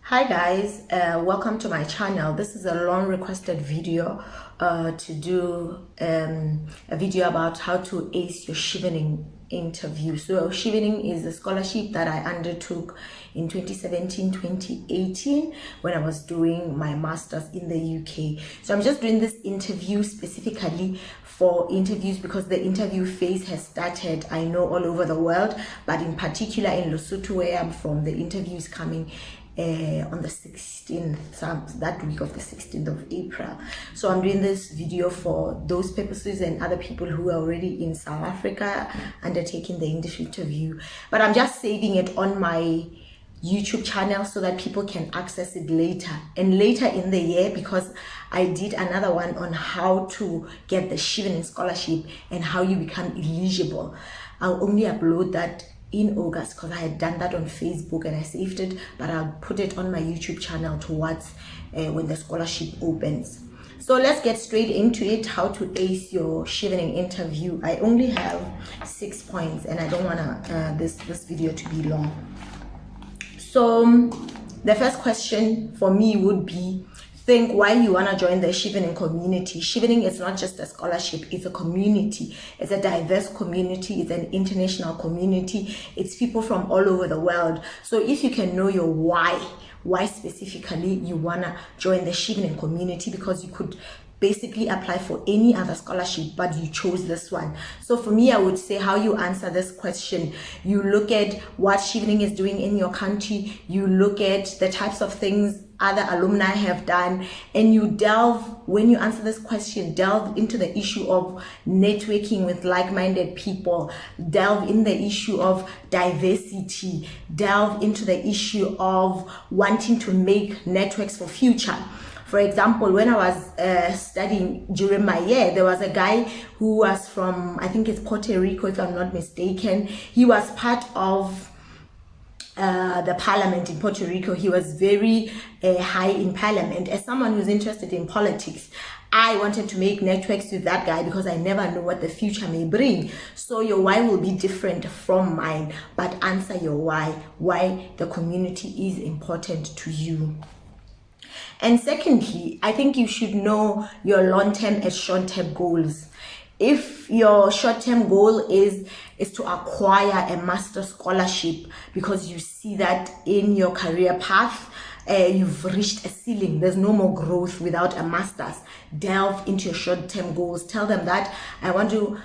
Hi guys, welcome to my channel. This is a long requested video to do a video about how to ace your Chevening interview. So Chevening is a scholarship that I undertook in 2017-2018 when I was doing my master's in the UK. So I'm just doing this interview specifically for interviews because the interview phase has started, I know, all over the world, but in particular in Lesotho where I'm from, the interview is coming on the 16th, that week of the 16th of April. So I'm doing this video for those purposes and other people who are already in South Africa undertaking the English interview. But I'm just saving it on my YouTube channel so that people can access it later and later in the year, because I did another one on how to get the Chevening scholarship and how you become eligible. I'll only upload that in August because I had done that on Facebook and I saved it, but I'll put it on my YouTube channel towards when the scholarship opens. So let's get straight into it, how to ace your Chevening interview. I only have 6 points and I don't want this video to be long. So the first question for me would be, think why you want to join the Chevening community. Chevening is not just a scholarship, it's a community. It's a diverse community, it's an international community, it's people from all over the world. So if you can know your why specifically you want to join the Chevening community, because you could basically apply for any other scholarship, but you chose this one. So for me, I would say how you answer this question, you look at what Chevening is doing in your country, you look at the types of things other alumni have done, and you delve, when you answer this question, delve into the issue of networking with like-minded people, delve in the issue of diversity, delve into the issue of wanting to make networks for future. For example, when I was studying during my year, there was a guy who was from, I think it's Puerto Rico, if I'm not mistaken. He was part of the parliament in Puerto Rico. He was very high in parliament. As someone who's interested in politics, I wanted to make networks with that guy because I never know what the future may bring. So your why will be different from mine, but answer your why the community is important to you. And secondly, I think you should know your long-term and short-term goals. If your short-term goal is to acquire a master's scholarship because you see that in your career path, you've reached a ceiling, there's no more growth without a master's, delve into your short-term goals. Tell them that I want to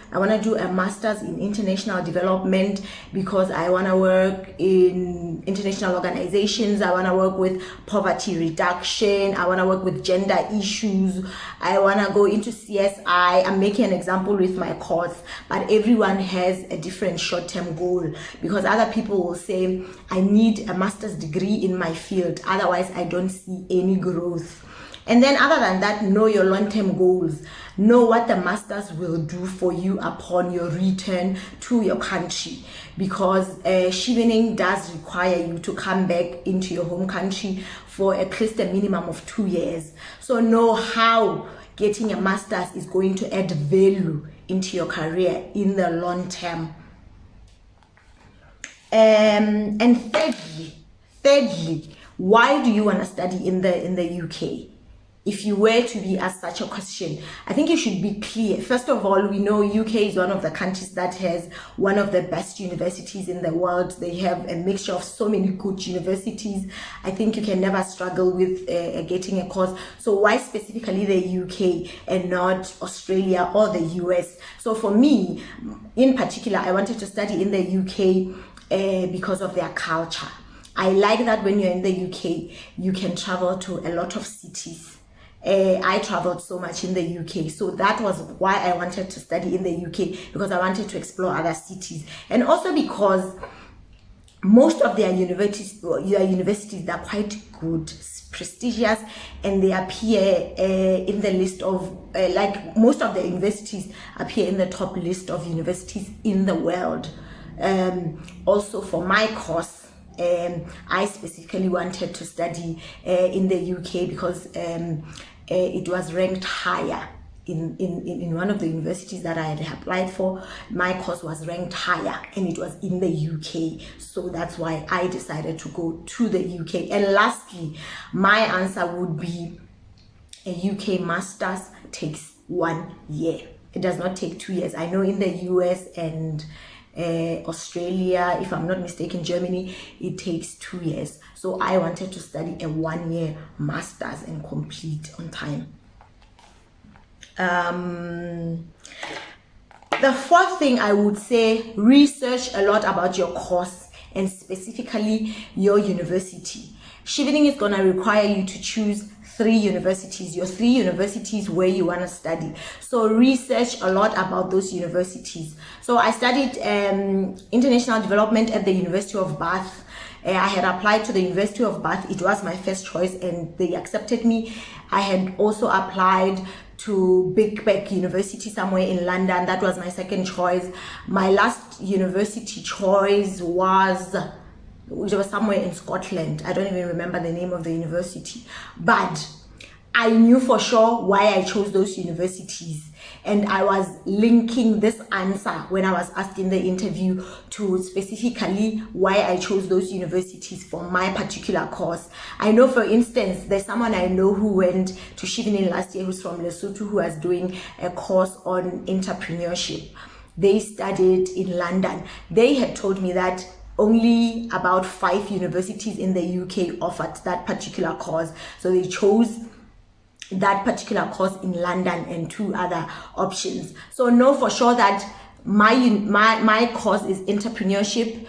do a master's in international development because I want to work in international organizations, I want to work with poverty reduction, I want to work with gender issues, I want to go into CSI. I'm making an example with my course, but everyone has a different short-term goal, because other people will say I need a master's degree in my field, otherwise I don't see any growth. And then other than that, know your long-term goals. Know what the masters will do for you upon your return to your country, because Chevening does require you to come back into your home country for at least a minimum of 2 years. So know how getting a master's is going to add value into your career in the long term. And thirdly, why do you want to study in the UK? If you were to be asked such a question, I think you should be clear. First of all, we know UK is one of the countries that has one of the best universities in the world. They have a mixture of so many good universities. I think you can never struggle with getting a course. So why specifically the UK and not Australia or the US? So for me, in particular, I wanted to study in the UK because of their culture. I like that when you're in the UK, you can travel to a lot of cities. I traveled so much in the UK, so that was why I wanted to study in the UK, because I wanted to explore other cities, and also because most of their universities are quite good, prestigious, and they appear in the list of like most of the universities appear in the top list of universities in the world. Also for my course, I specifically wanted to study in the UK because it was ranked higher in one of the universities that I had applied for, my course was ranked higher and it was in the UK. So that's why I decided to go to the UK. And lastly, my answer would be a UK master's takes 1 year. It does not take 2 years. I know in the US and Australia, if I'm not mistaken, Germany, it takes 2 years. So I wanted to study a 1 year master's and complete on time. The fourth thing I would say, research a lot about your course and specifically your university. Chevening is going to require you to choose 3 universities, your 3 universities where you want to study. So research a lot about those universities. So I studied international development at the University of Bath. I had applied to the University of Bath. It was my first choice and they accepted me. I had also applied to Big Beck University somewhere in London. That was my second choice. My last university choice was somewhere in Scotland. I don't even remember the name of the university, but I knew for sure why I chose those universities. And I was linking this answer when I was asked in the interview to specifically why I chose those universities for my particular course. I know, for instance, there's someone I know who went to Chevening last year who's from Lesotho, who was doing a course on entrepreneurship. They studied in London. They had told me that only about 5 universities in the UK offered that particular course. So they chose that particular course in London and 2 other options. So know for sure that my course is entrepreneurship,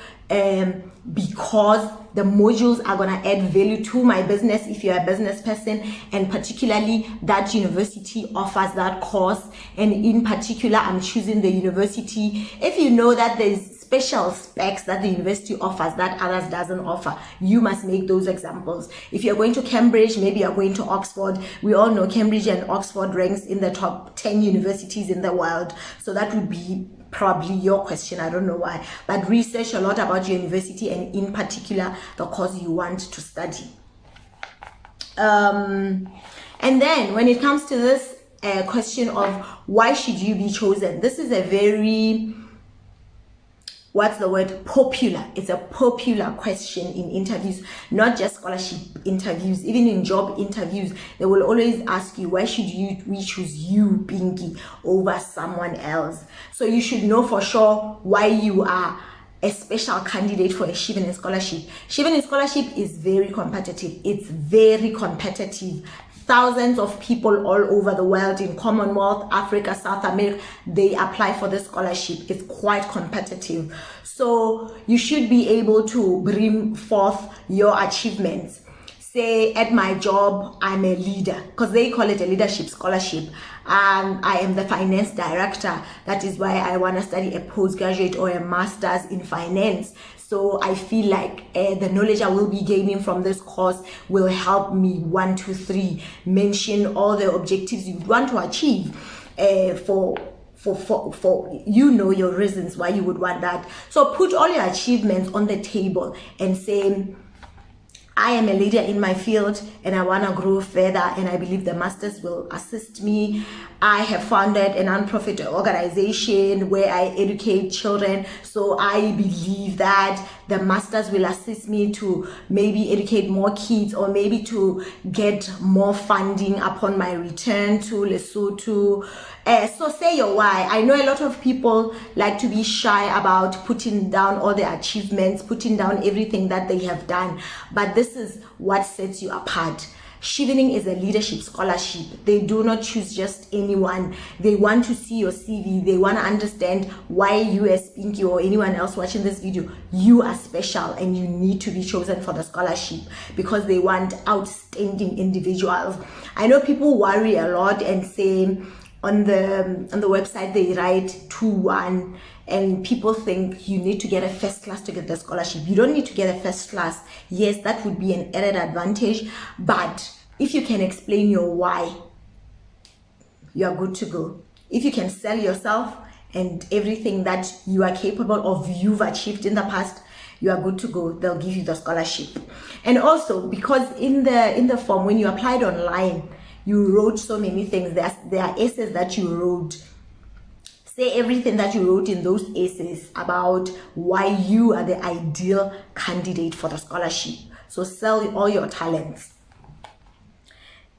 because the modules are going to add value to my business if you're a business person, and particularly that university offers that course. And in particular, I'm choosing the university. If you know that there's special specs that the university offers that others doesn't offer, you must make those examples. If you're going to Cambridge, maybe you're going to Oxford. We all know Cambridge and Oxford ranks in the top 10 universities in the world. So that would be probably your question. I don't know why, but research a lot about your university and in particular the course you want to study. And then when it comes to this question of why should you be chosen, this is a very popular. It's a popular question in interviews, not just scholarship interviews, even in job interviews. They will always ask you, why should we choose you, Pinky, over someone else? So you should know for sure why you are a special candidate for a Chevening scholarship. Chevening scholarship is very competitive. It's very competitive. Thousands of people all over the world, in Commonwealth, Africa, South America, they apply for this scholarship. It's quite competitive. So you should be able to bring forth your achievements. Say at my job, I'm a leader, because they call it a leadership scholarship. I am the finance director. That is why I want to study a postgraduate or a master's in finance. So I feel like the knowledge I will be gaining from this course will help me 1, 2, 3 mention all the objectives you want to achieve for your reasons why you would want that. So put all your achievements on the table and say, I am a leader in my field and I want to grow further, and I believe the masters will assist me. I have founded a non-profit organization where I educate children, so I believe that the masters will assist me to maybe educate more kids, or maybe to get more funding upon my return to Lesotho. So say your why. I know a lot of people like to be shy about putting down all their achievements, putting down everything that they have done, but this is what sets you apart. Chevening is a leadership scholarship. They do not choose just anyone. They want to see your CV. They want to understand why you, as Pinky or anyone else watching this video, you are special and you need to be chosen for the scholarship, because they want outstanding individuals. I know people worry a lot and say on the website they write 2-1, and people think you need to get a first class to get the scholarship. You don't need to get a first class. Yes, that would be an added advantage, but if you can explain your why, you are good to go. If you can sell yourself and everything that you are capable of, you've achieved in the past, you are good to go. They'll give you the scholarship. And also, because in the form, when you applied online, you wrote so many things. There are essays that you wrote. Say everything that you wrote in those essays about why you are the ideal candidate for the scholarship. So sell all your talents.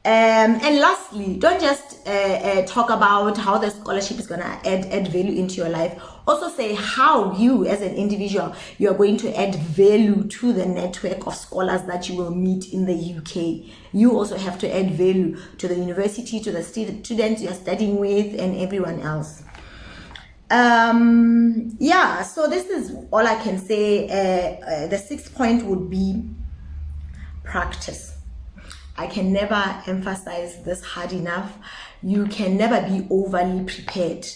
And lastly, don't just talk about how the scholarship is going to add value into your life. Also say how you as an individual, you are going to add value to the network of scholars that you will meet in the UK. You also have to add value to the university, to the students you are studying with, and everyone else. Yeah, so this is all I can say. The 6th point would be practice. I can never emphasize this hard enough. You can never be overly prepared.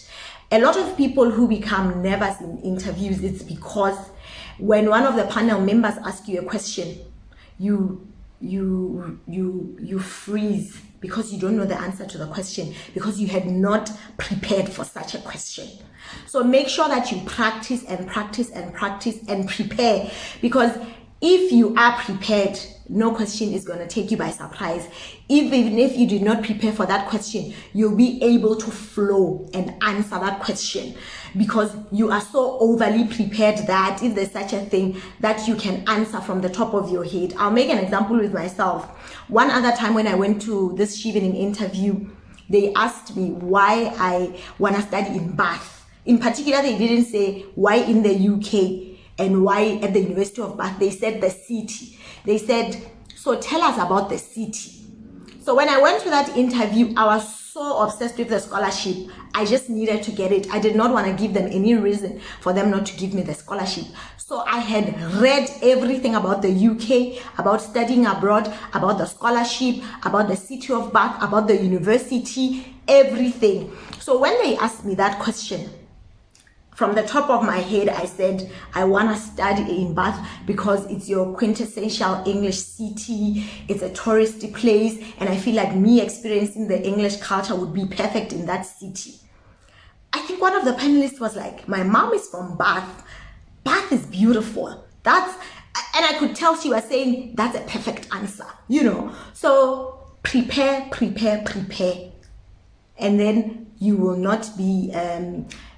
A lot of people who become nervous in interviews, it's because when one of the panel members asks you a question, you freeze because you don't know the answer to the question, because you had not prepared for such a question. So make sure that you practice and practice and practice and prepare, because if you are prepared, no question is going to take you by surprise. Even if you did not prepare for that question, you'll be able to flow and answer that question, because you are so overly prepared that if there's such a thing, that you can answer from the top of your head. I'll make an example with myself. One other time when I went to this Chevening interview, they asked me why I want to study in Bath. In particular, they didn't say why in the UK and why at the University of Bath. They said the city. They said, so tell us about the city. So when I went to that interview, I was so obsessed with the scholarship. I just needed to get it. I did not want to give them any reason for them not to give me the scholarship. So I had read everything about the UK, about studying abroad, about the scholarship, about the city of Bath, about the university, everything. So when they asked me that question, from the top of my head, I said, I want to study in Bath because it's your quintessential English city. It's a touristy place. And I feel like me experiencing the English culture would be perfect in that city. I think one of the panelists was like, my mom is from Bath. Bath is beautiful. And I could tell she was saying, that's a perfect answer, you know. So prepare. And then you will not be...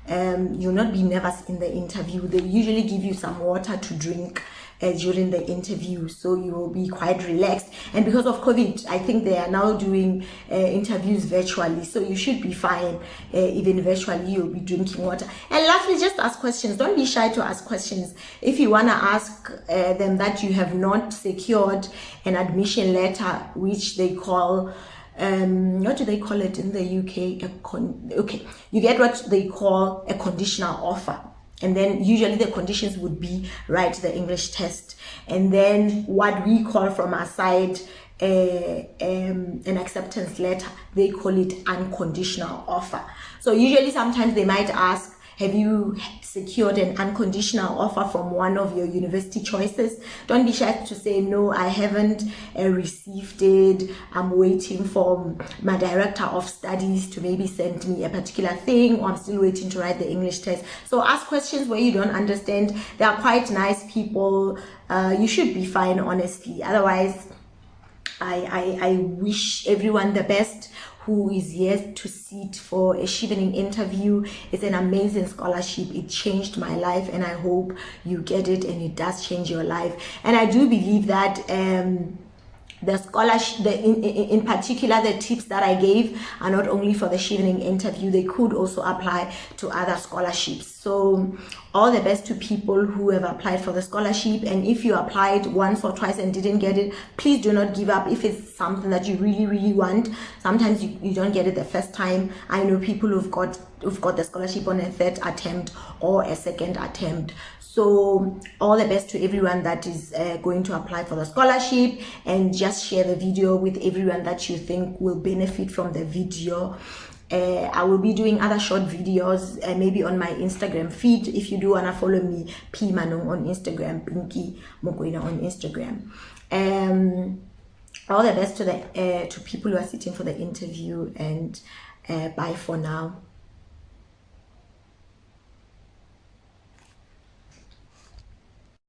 you'll not be nervous in the interview. They usually give you some water to drink during the interview, so you will be quite relaxed. And because of COVID, I think they are now doing interviews virtually, so you should be fine. Even virtually, you'll be drinking water. And lastly, just ask questions. Don't be shy to ask questions. If you want to ask them that you have not secured an admission letter, which they call... what do they call it in the UK? Okay, you get what they call a conditional offer. And then usually the conditions would be write the English test. And then what we call from our side an acceptance letter, they call it unconditional offer. So usually sometimes they might ask, have you secured an unconditional offer from one of your university choices? Don't be shy to say, no, I haven't received it. I'm waiting for my director of studies to maybe send me a particular thing, or I'm still waiting to write the English test. So ask questions where you don't understand. They are quite nice people. You should be fine, honestly. Otherwise, I wish everyone the best who is here to sit for a Chevening interview. It's an amazing scholarship. It changed my life, and I hope you get it and it does change your life. And I do believe that the scholarship, in particular, the tips that I gave are not only for the Chevening interview, they could also apply to other scholarships. So all the best to people who have applied for the scholarship. And if you applied once or twice and didn't get it, please do not give up. If it's something that you really want, sometimes you don't get it the first time. I know people who've got the scholarship on a 3rd attempt or a 2nd attempt. So all the best to everyone that is going to apply for the scholarship, and just share the video with everyone that you think will benefit from the video. I will be doing other short videos, maybe on my Instagram feed. If you do want to follow me, P Manong on Instagram, Pinky Mokwena on Instagram. All the best to people who are sitting for the interview, and bye for now.